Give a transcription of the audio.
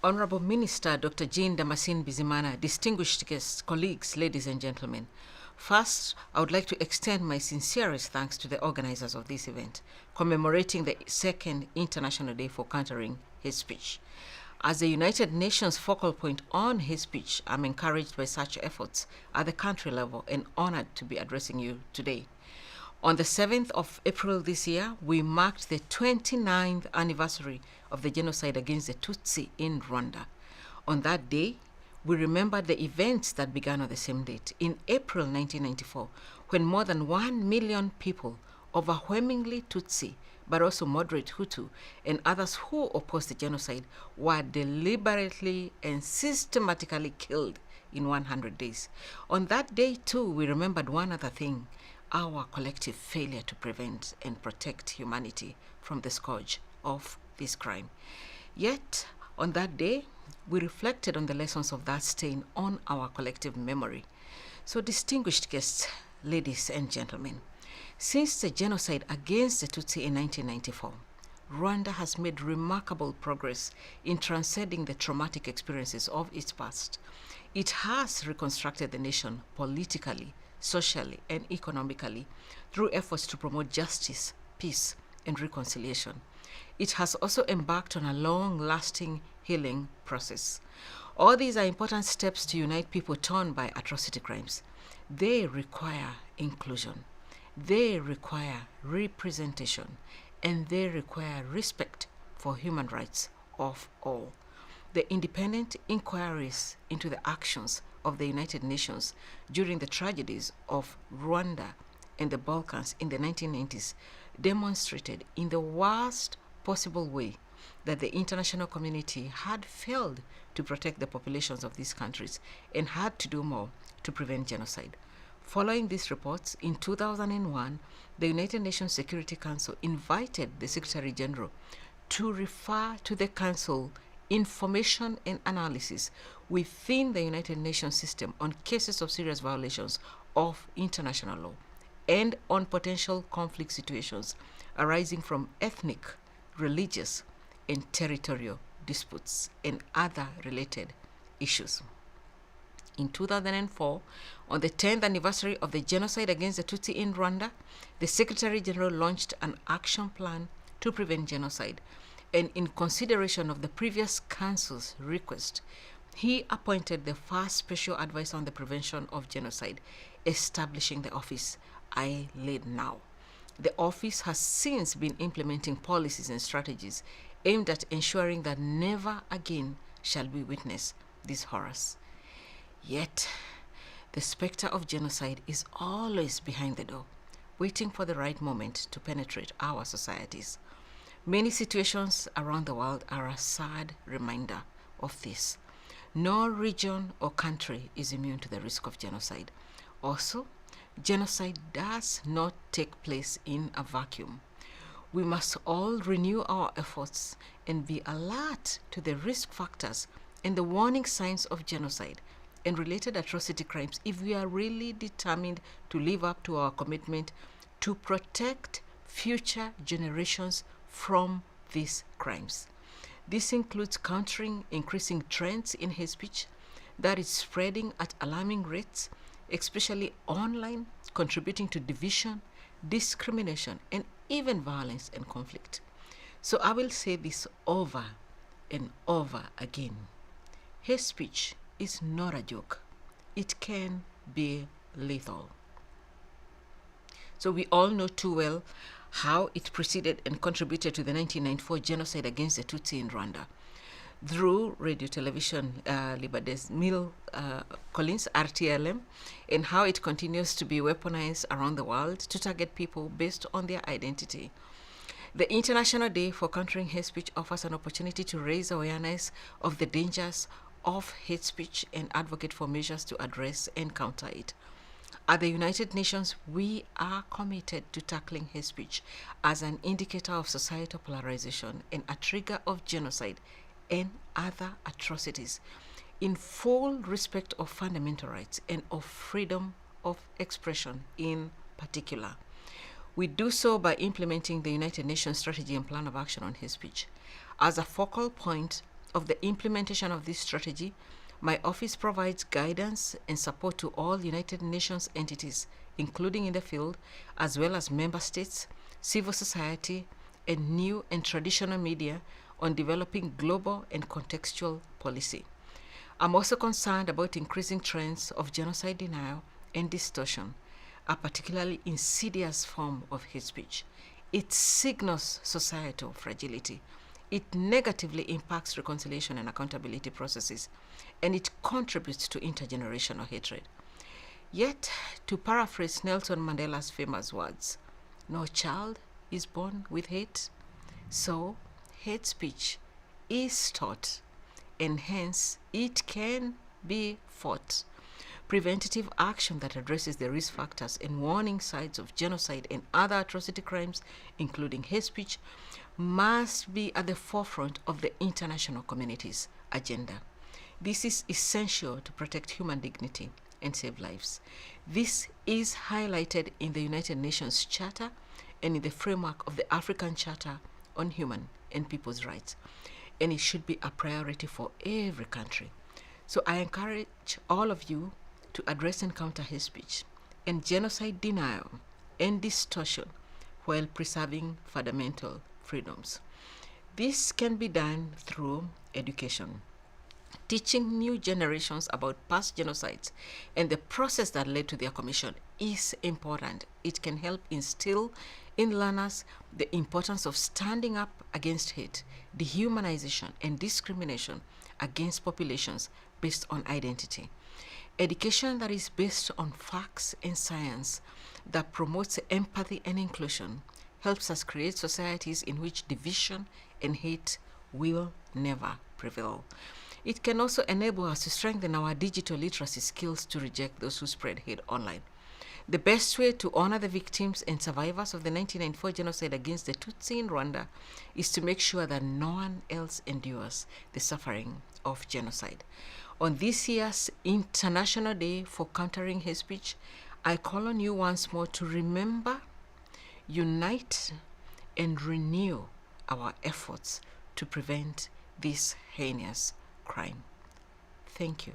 Honorable Minister Dr. Jean Damascene Bizimana, distinguished guests, colleagues, ladies and gentlemen. First, I would like to extend my sincerest thanks to the organizers of this event, commemorating the second International Day for Countering Hate Speech. As the United Nations focal point on hate speech, I'm encouraged by such efforts at the country level and honored to be addressing you today. On the 7th of April this year, we marked the 29th anniversary of the genocide against the Tutsi in Rwanda. On that day, we remembered the events that began on the same date, in April 1994, when more than 1 million people, overwhelmingly Tutsi, but also moderate Hutu, and others who opposed the genocide, were deliberately and systematically killed in 100 days. On that day, too, we remembered one other thing: our collective failure to prevent and protect humanity from the scourge of this crime. Yet, on that day, we reflected on the lessons of that stain on our collective memory. So, distinguished guests, ladies and gentlemen, since the genocide against the Tutsi in 1994, Rwanda has made remarkable progress in transcending the traumatic experiences of its past. It has reconstructed the nation politically, socially, and economically through efforts to promote justice, peace, and reconciliation. It has also embarked on a long-lasting healing process. All these are important steps to unite people torn by atrocity crimes. They require inclusion, they require representation, and they require respect for human rights of all. The independent inquiries into the actions of the United Nations during the tragedies of Rwanda and the Balkans in the 1990s demonstrated in the worst possible way that the international community had failed to protect the populations of these countries and had to do more to prevent genocide. Following these reports, in 2001, the United Nations Security Council invited the Secretary General to refer to the Council information and analysis within the United Nations system on cases of serious violations of international law and on potential conflict situations arising from ethnic, religious, and territorial disputes and other related issues. In 2004, on the 10th anniversary of the genocide against the Tutsi in Rwanda, the Secretary General launched an action plan to prevent genocide, and in consideration of the previous Council's request, he appointed the first special advisor on the prevention of genocide, establishing the office I lead now. The office has since been implementing policies and strategies aimed at ensuring that never again shall we witness these horrors. Yet, the specter of genocide is always behind the door, waiting for the right moment to penetrate our societies. Many situations around the world are a sad reminder of this. No region or country is immune to the risk of genocide. Also, genocide does not take place in a vacuum. We must all renew our efforts and be alert to the risk factors and the warning signs of genocide and related atrocity crimes if we are really determined to live up to our commitment to protect future generations from these crimes. This includes countering increasing trends in hate speech that is spreading at alarming rates, especially online, contributing to division, discrimination, and even violence and conflict. So I will say this over and over again. Hate speech is not a joke. It can be lethal. So we all know too well how it preceded and contributed to the 1994 genocide against the Tutsi in Rwanda. Through radio television Libades Mil Collins RTLM, and how it continues to be weaponized around the world to target people based on their identity. The International Day for Countering Hate Speech offers an opportunity to raise awareness of the dangers of hate speech and advocate for measures to address and counter it. At the United Nations, we are committed to tackling hate speech as an indicator of societal polarization and a trigger of genocide and other atrocities, in full respect of fundamental rights and of freedom of expression in particular. We do so by implementing the United Nations Strategy and Plan of Action on Hate Speech. As a focal point, of the implementation of this strategy, my office provides guidance and support to all United Nations entities, including in the field, as well as member states, civil society, and new and traditional media on developing global and contextual policy. I'm also concerned about increasing trends of genocide denial and distortion, a particularly insidious form of hate speech. It signals societal fragility. It negatively impacts reconciliation and accountability processes, and it contributes to intergenerational hatred. Yet, to paraphrase Nelson Mandela's famous words, no child is born with hate, so hate speech is taught, and hence it can be fought. Preventative action that addresses the risk factors and warning signs of genocide and other atrocity crimes, including hate speech, must be at the forefront of the international community's agenda. This is essential to protect human dignity and save lives. This is highlighted in the United Nations Charter and in the framework of the African Charter on Human and People's Rights, and it should be a priority for every country. So I encourage all of you to address and counter hate speech and genocide denial and distortion while preserving fundamental freedoms. This can be done through education. Teaching new generations about past genocides and the process that led to their commission is important. It can help instill in learners the importance of standing up against hate, dehumanization, and discrimination against populations based on identity. Education that is based on facts and science, that promotes empathy and inclusion, helps us create societies in which division and hate will never prevail. It can also enable us to strengthen our digital literacy skills to reject those who spread hate online. The best way to honor the victims and survivors of the 1994 genocide against the Tutsi in Rwanda is to make sure that no one else endures the suffering of genocide. On this year's International Day for Countering Hate Speech, I call on you once more to remember, unite, and renew our efforts to prevent this heinous crime. Thank you.